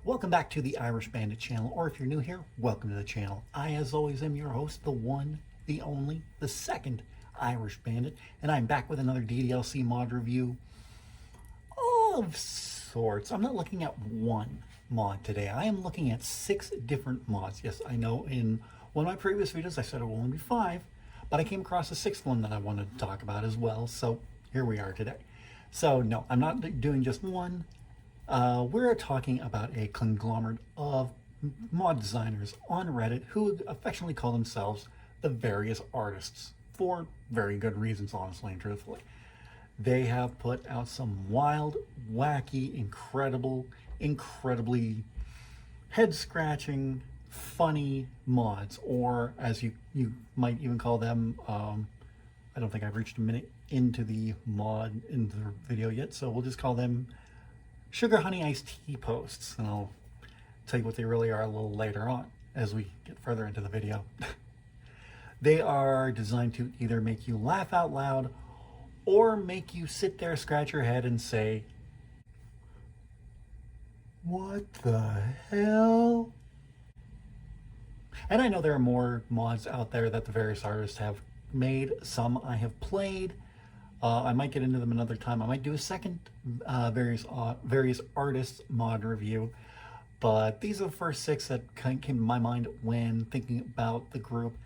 Welcome back to the Irish Bandit channel, or if you're new here, welcome to the channel. I, as always, am your host, the one, the only, the second Irish Bandit, and I'm back with another DDLC mod review of sorts. I'm not looking at one mod today. I am looking at 6 different mods. Yes, I know in one of my previous videos I said it will only be 5, but I came across a 6th one that I wanted to talk about as well, so here we are today. So no, I'm not doing just one. We're talking about a conglomerate of mod designers on Reddit who affectionately call themselves the Various Artists, for very good reasons, honestly and truthfully. They have put out some wild, wacky, incredibly head-scratching, funny mods, or as you might even call them, I don't think I've reached a minute into the video yet, so we'll just call them sugar honey iced tea posts, and I'll tell you what they really are a little later on as we get further into the video. They are designed to either make you laugh out loud or make you sit there, scratch your head, and say, "What the hell?" And I know there are more mods out there that the Various Artists have made. Some I have played. I might get into them another time. I might do a second various artists mod review, but these are the first 6 that came to my mind when thinking about the group.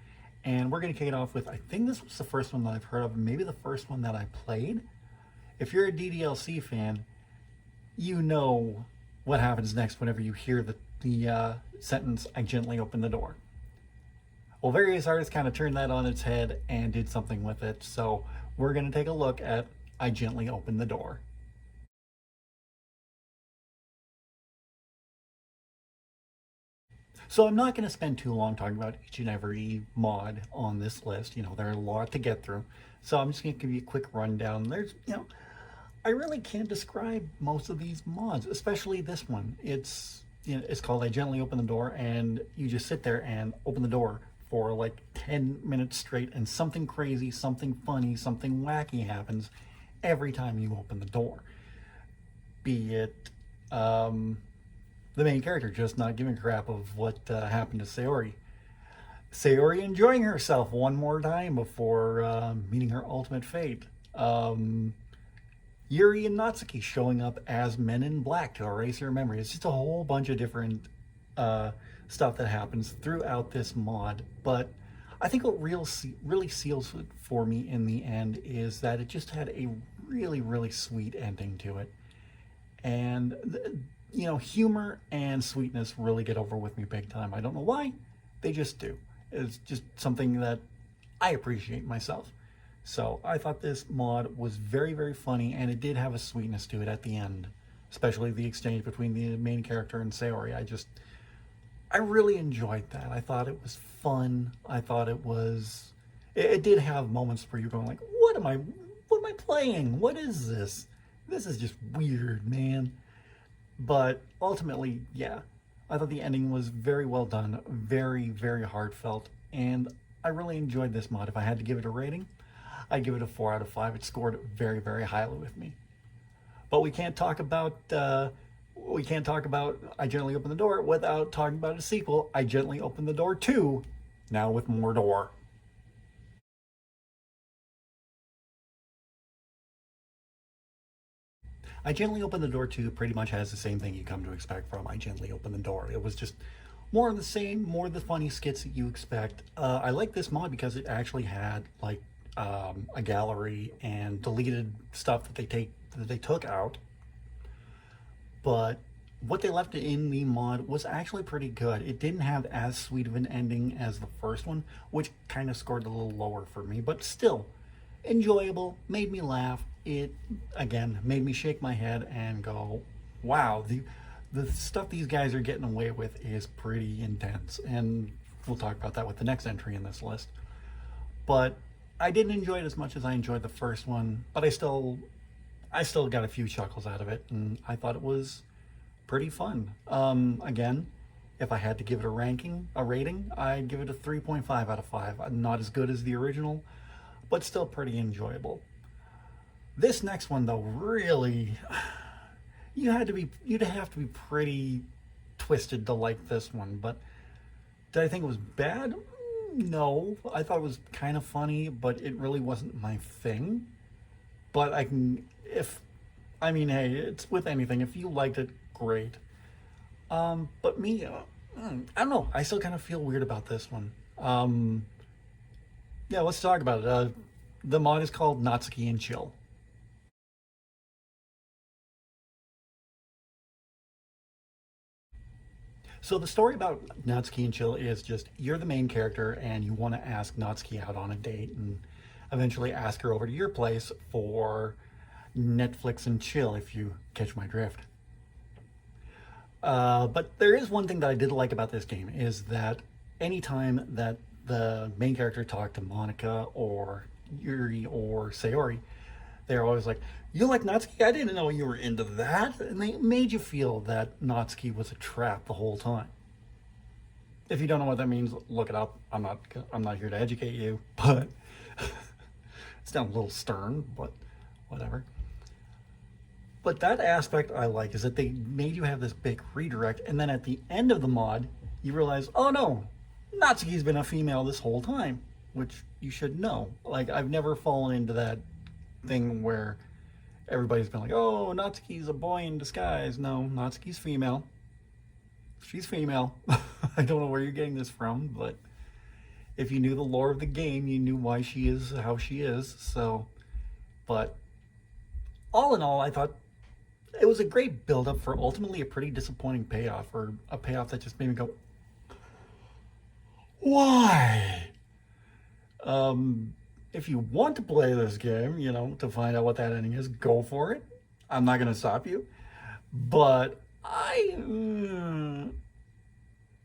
And we're going to kick it off with, I think this was the first one that I've heard of, maybe the first one that I played. If you're a DDLC fan, you know what happens next whenever you hear the sentence, "I gently open the door." Well, Various Artists kind of turned that on its head and did something with it, so we're going to take a look at "I Gently Open the Door." So I'm not going to spend too long talking about each and every mod on this list. You know, there are a lot to get through. So I'm just going to give you a quick rundown. I really can't describe most of these mods, especially this one. It's called "I Gently Open the Door," and you just sit there and open the door for like 10 minutes straight, and something crazy, something funny, something wacky happens every time you open the door. Be it the main character just not giving a crap of what happened to Sayori. Sayori enjoying herself one more time before meeting her ultimate fate. Yuri and Natsuki showing up as Men in Black to erase your memory. It's just a whole bunch of different stuff that happens throughout this mod, but I think what really seals it for me in the end is that it just had a really sweet ending to it. And humor and sweetness really get over with me big time. I don't know why, they just do. It's just something that I appreciate myself. So I thought this mod was very funny, and it did have a sweetness to it at the end, especially the exchange between the main character and Sayori. I really enjoyed that. I thought it was fun. I thought it did have moments where you're going like, what am I playing? What is this? This is just weird, man. But ultimately, yeah, I thought the ending was very well done, very heartfelt, and I really enjoyed this mod. If I had to give it a rating, I'd give it a 4 out of 5. It scored very highly with me. But we can't talk about "I Gently Open the Door" without talking about a sequel, "I Gently Open the Door 2," now with more door. "I Gently Open the Door 2" pretty much has the same thing you come to expect from "I Gently Open the Door." It was just more of the same, more of the funny skits that you expect. I like this mod because it actually had like a gallery and deleted stuff that they took out. But what they left in the mod was actually pretty good. It didn't have as sweet of an ending as the first one, which kind of scored a little lower for me, but still enjoyable, made me laugh. It, again, made me shake my head and go, wow, the stuff these guys are getting away with is pretty intense. And we'll talk about that with the next entry in this list. But I didn't enjoy it as much as I enjoyed the first one, but I still got a few chuckles out of it, and I thought it was pretty fun. Again, if I had to give it a rating, I'd give it a 3.5 out of 5. Not as good as the original, but still pretty enjoyable. This next one, though, really, you'd have to be pretty twisted to like this one, but did I think it was bad? No, I thought it was kind of funny, but it really wasn't my thing. But I can, if, I mean, hey, it's with anything. If you liked it, great. But me, I don't know. I still kind of feel weird about this one. Yeah, let's talk about it. The mod is called Natsuki and Chill. So the story about Natsuki and Chill is just you're the main character and you want to ask Natsuki out on a date and eventually ask her over to your place for Netflix and chill, if you catch my drift. But there is one thing that I did like about this game is that anytime that the main character talked to Monica or Yuri or Sayori, they're always like, "You like Natsuki? I didn't know you were into that," and they made you feel that Natsuki was a trap the whole time. If you don't know what that means, look it up. I'm not here to educate you, but it's down a little stern, but whatever. But that aspect I like is that they made you have this big redirect, and then at the end of the mod, you realize, oh no, Natsuki's been a female this whole time, which you should know. Like, I've never fallen into that thing where everybody's been like, oh, Natsuki's a boy in disguise. No, Natsuki's female. She's female. I don't know where you're getting this from, but if you knew the lore of the game, you knew why she is how she is. So, but all in all, I thought it was a great build-up for ultimately a pretty disappointing payoff, or a payoff that just made me go, why? If you want to play this game, to find out what that ending is, go for it. I'm not going to stop you. But I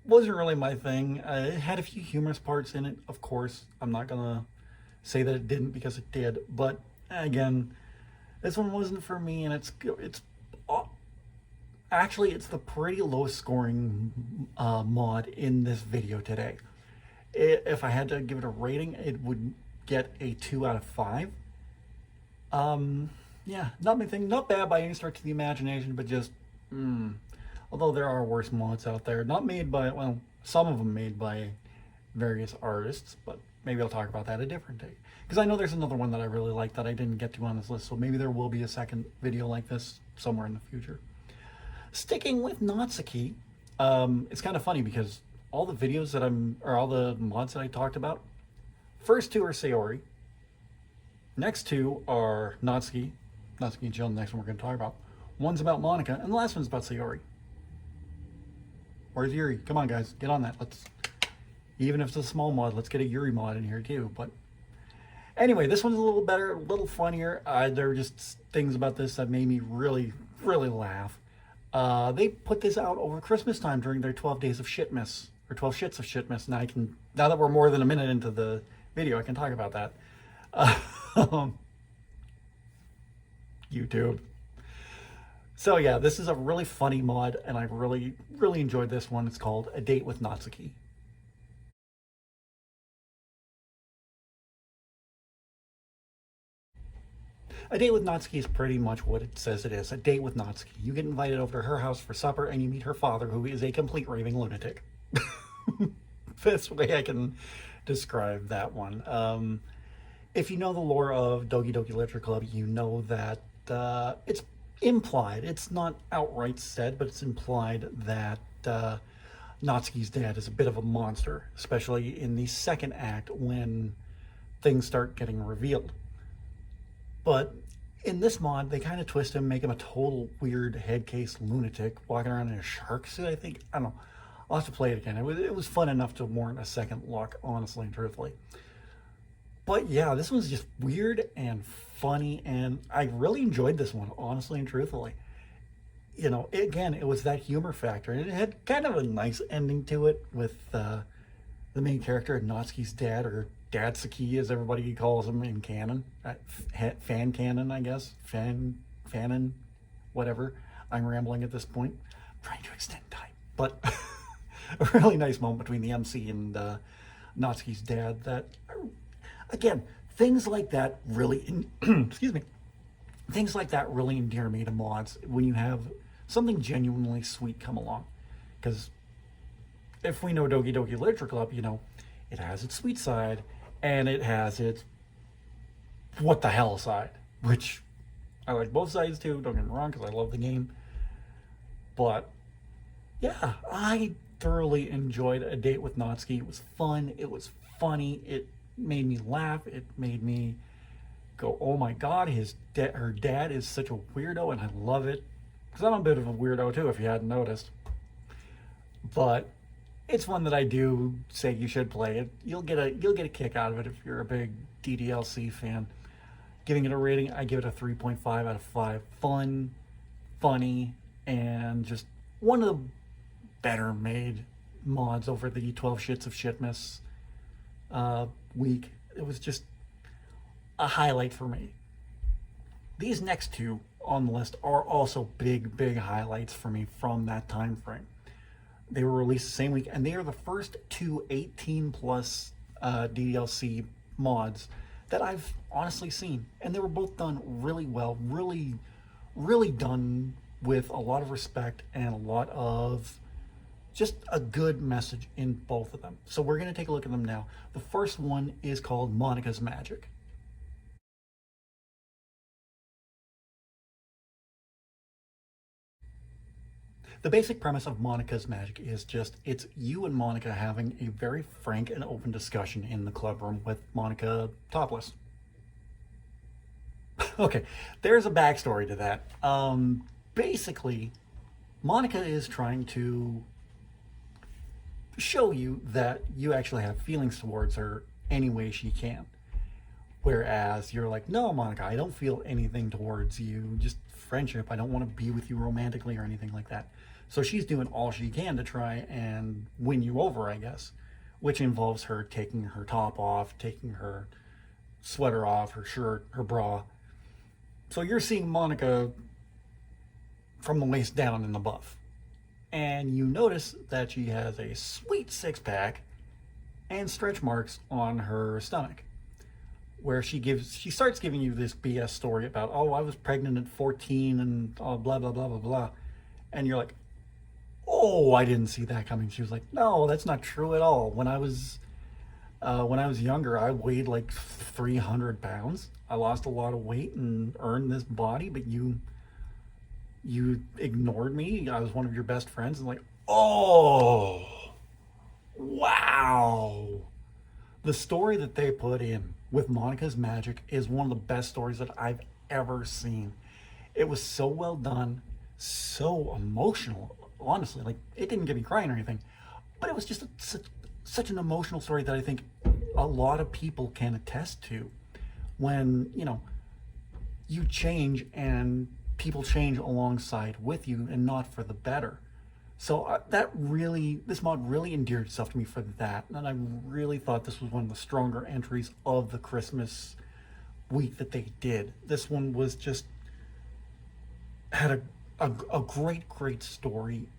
wasn't really my thing. It had a few humorous parts in it, of course. I'm not going to say that it didn't, because it did. But again, this one wasn't for me, and it's actually it's the pretty lowest scoring mod in this video today. If I had to give it a rating, it would get a 2 out of 5. Yeah, not my thing. Not bad by any stretch of the imagination, but just, although there are worse mods out there, not made by, well, some of them made by various artists, but maybe I'll talk about that a different day. Because I know there's another one that I really like that I didn't get to on this list, so maybe there will be a second video like this somewhere in the future. Sticking with Natsuki, it's kind of funny because all the videos that all the mods that I talked about, first two are Sayori, next two are Natsuki and Jill, the next one we're going to talk about. One's about Monica, and the last one's about Sayori. Where's Yuri? Come on, guys, get on that. Even if it's a small mod, let's get a Yuri mod in here too. But anyway, this one's a little better, a little funnier. There were just things about this that made me really, really laugh. They put this out over Christmas time during their 12 days of shitmas, or 12 shits of shitmas. Now that we're more than a minute into the video, I can talk about that. YouTube. So yeah, this is a really funny mod, and I really, really enjoyed this one. It's called A Date with Natsuki. A date with Natsuki is pretty much what it says it is. A date with Natsuki. You get invited over to her house for supper, and you meet her father, who is a complete raving lunatic. Best way I can describe that one. If you know the lore of Doki Doki Literature Club, you know that it's implied. It's not outright said, but it's implied that Natsuki's dad is a bit of a monster, especially in the second act when things start getting revealed. But in this mod, they kind of twist him, make him a total weird head case lunatic, walking around in a shark suit, I think. I don't know. I'll have to play it again. It was fun enough to warrant a second look, honestly and truthfully. But yeah, this one's just weird and funny, and I really enjoyed this one, honestly and truthfully. Again, it was that humor factor, and it had kind of a nice ending to it with the main character, Natsuki's dad, or Datsuki, as everybody calls him in canon. Fan canon, I guess. Fanon, whatever. I'm rambling at this point. I'm trying to extend time. But a really nice moment between the MC and Natsuki's dad that, again, things like that really, excuse me, things like that really endear me to mods when you have something genuinely sweet come along. Because if we know Doki Doki Literature Club, it has its sweet side and it has its what the hell side, which I like both sides too. Don't get me wrong, because I love the game. But yeah, I thoroughly enjoyed A Date with Natsuki. It was fun. It was funny. It made me laugh. It made me go, "Oh my God, her dad is such a weirdo," and I love it because I'm a bit of a weirdo too, if you hadn't noticed. But it's one that I do say you should play it. You'll get a kick out of it if you're a big DDLC fan. Giving it a rating, I give it a 3.5 out of 5. Fun, funny, and just one of the better made mods over the 12 Shits of Shitmas week. It was just a highlight for me. These next two on the list are also big highlights for me from that time frame. They were released the same week, and they are the first two 18 plus DDLC mods that I've honestly seen, and they were both done really well, really done with a lot of respect and a lot of just a good message in both of them. So we're going to take a look at them now. The first one is called Monica's Magic. The basic premise of Monica's Magic is just it's you and Monica having a very frank and open discussion in the club room with Monica topless. Okay, there's a backstory to that. Basically, Monica is trying to show you that you actually have feelings towards her any way she can. Whereas you're like, "No, Monica, I don't feel anything towards you, just friendship. I don't want to be with you romantically or anything like that." So she's doing all she can to try and win you over, I guess, which involves her taking her top off, taking her sweater off, her shirt, her bra. So you're seeing Monica from the waist down in the buff. And you notice that she has a sweet six pack and stretch marks on her stomach, where she starts giving you this BS story about, "Oh, I was pregnant at 14 and blah blah blah blah blah," and you're like, "Oh, I didn't see that coming." She was like, "No, that's not true at all. When I was younger, I weighed like 300 pounds. I lost a lot of weight and earned this body, but you ignored me. I was one of your best friends." And like, oh, wow. The story that they put in with Monica's Magic is one of the best stories that I've ever seen. It was so well done, so emotional, honestly. Like, it didn't get me crying or anything, but it was just such an emotional story that I think a lot of people can attest to when, you change and people change alongside with you and not for the better. So this mod really endeared itself to me for that, and I really thought this was one of the stronger entries of the Christmas week that they did. This one was just had a great story,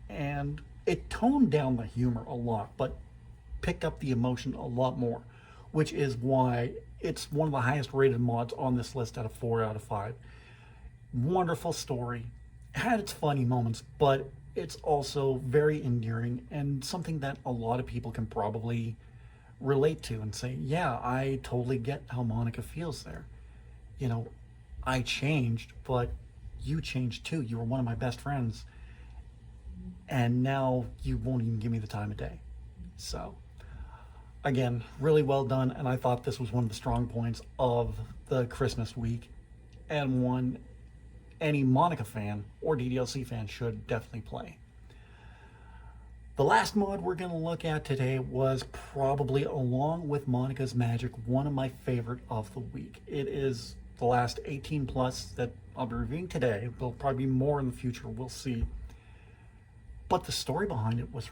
and it toned down the humor a lot, but picked up the emotion a lot more, which is why it's one of the highest rated mods on this list out of 4 out of 5. Wonderful story, had its funny moments, but it's also very endearing and something that a lot of people can probably relate to and say, "Yeah, I totally get how Monica feels there. I changed, but you changed too. You were one of my best friends, and now you won't even give me the time of day." So again, really well done, and I thought this was one of the strong points of the Christmas week, and one any Monica fan or DDLC fan should definitely play. The last mod we're going to look at today was probably, along with Monica's Magic, one of my favorite of the week. It is the last 18 plus that I'll be reviewing today. There'll probably be more in the future, we'll see. But the story behind it was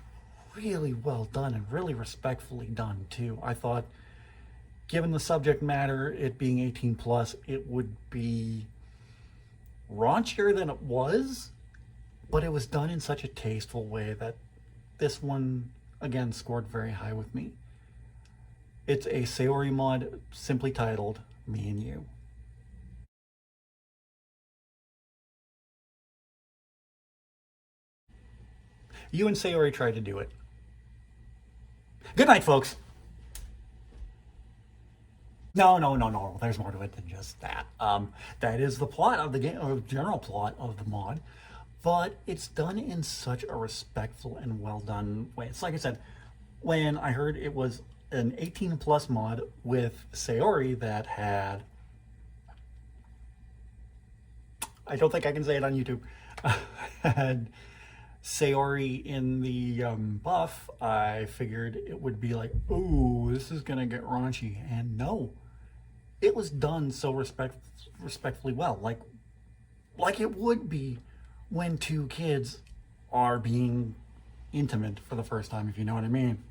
really well done and really respectfully done too. I thought, given the subject matter, it being 18 plus, it would be raunchier than it was, but it was done in such a tasteful way that this one again scored very high with me. It's a Sayori mod simply titled Me and You. You and Sayori tried to do it. Good night, folks. No, no, no, no. There's more to it than just that. That is the plot of the game, or general plot of the mod, but it's done in such a respectful and well done way. It's like I said, when I heard it was an 18 plus mod with Sayori that had, I don't think I can say it on YouTube, had Sayori in the buff, I figured it would be like, ooh, this is gonna get raunchy, and no, it was done so respectfully well, like it would be when two kids are being intimate for the first time, if you know what I mean.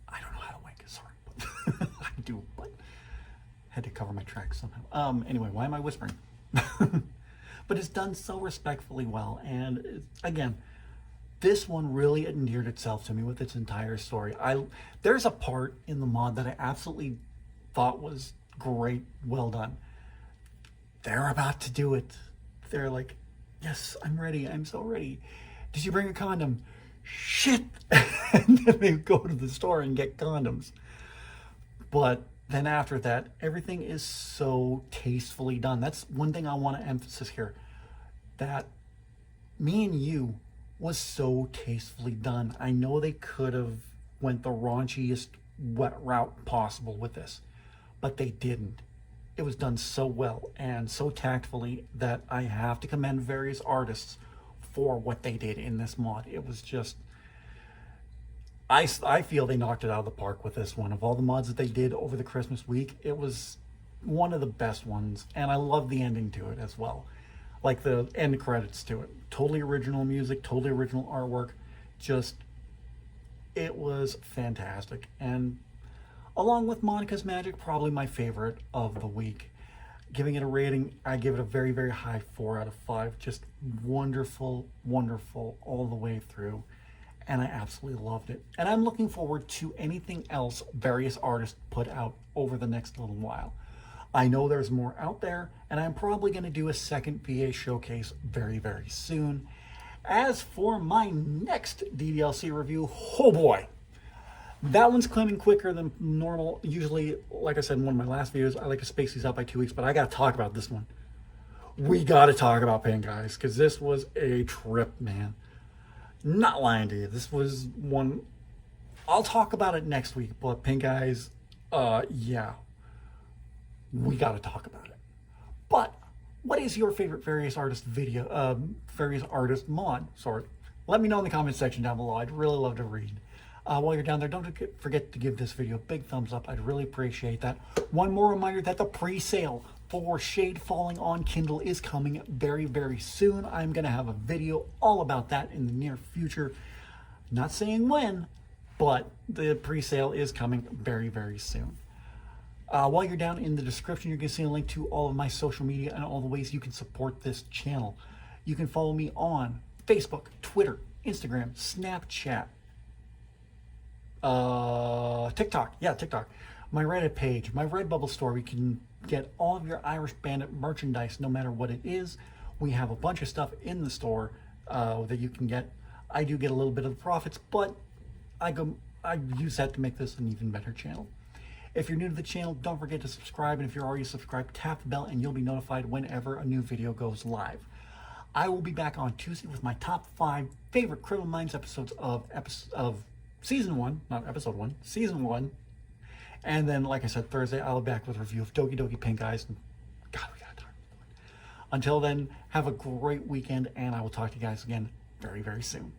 I don't know how to wink, sorry, but I do, but had to cover my tracks somehow. Anyway, why am I whispering? But it's done so respectfully well, and again, this one really endeared itself to me with its entire story. There's a part in the mod that I absolutely thought was great, well done. They're about to do it. They're like, yes, I'm ready. I'm so ready. Did you bring a condom? Shit. And then they go to the store and get condoms. But then after that, everything is so tastefully done. That's one thing I want to emphasize here. That Me and You was so tastefully done. I know they could have went the raunchiest wet route possible with this, but they didn't. It was done so well and so tactfully that I have to commend various artists for what they did in this mod. It was just, I feel they knocked it out of the park with this one. Of all the mods that they did over the Christmas week, it was one of the best ones, and I love the ending to it as well. Like the end credits to it. Totally original music, totally original artwork. Just, it was fantastic. And along with Monica's Magic, probably my favorite of the week. Giving it a rating, I give it a very, very high 4 out of 5. Just wonderful, wonderful all the way through. And I absolutely loved it. And I'm looking forward to anything else various artists put out over the next little while. I know there's more out there, and I'm probably going to do a second VA showcase very, very soon. As for my next DDLC review, oh boy, that one's coming quicker than normal. Usually, like I said in one of my last videos, I like to space these out by 2 weeks, but I got to talk about this one. We got to talk about Pink Eyes, because this was a trip, man. Not lying to you, this was one, I'll talk about it next week, but Pink Eyes, yeah, we got to talk about it. But what is your favorite various artist video, various artist mod? Sorry, let me know in the comment section down below. I'd really love to read. While you're down there, don't forget to give this video a big thumbs up. I'd really appreciate that. One more reminder that the pre-sale for Shade Falling on Kindle is coming very, very soon. I'm going to have a video all about that in the near future. Not saying when, but the pre-sale is coming very, very soon. While you're down in the description, you're going to see a link to all of my social media and all the ways you can support this channel. You can follow me on Facebook, Twitter, Instagram, Snapchat, TikTok. Yeah, TikTok. My Reddit page, my Redbubble store. We can get all of your Irish Bandit merchandise, no matter what it is. We have a bunch of stuff in the store that you can get. I do get a little bit of the profits, but I use that to make this an even better channel. If you're new to the channel, don't forget to subscribe, and if you're already subscribed, tap the bell and you'll be notified whenever a new video goes live. I will be back on Tuesday with my top 5 favorite Criminal Minds episodes of Season 1, not Episode 1, Season 1. And then, like I said, Thursday, I'll be back with a review of Doki Doki Pink Eyes. And God, we gotta talk. Until then, have a great weekend, and I will talk to you guys again very, very soon.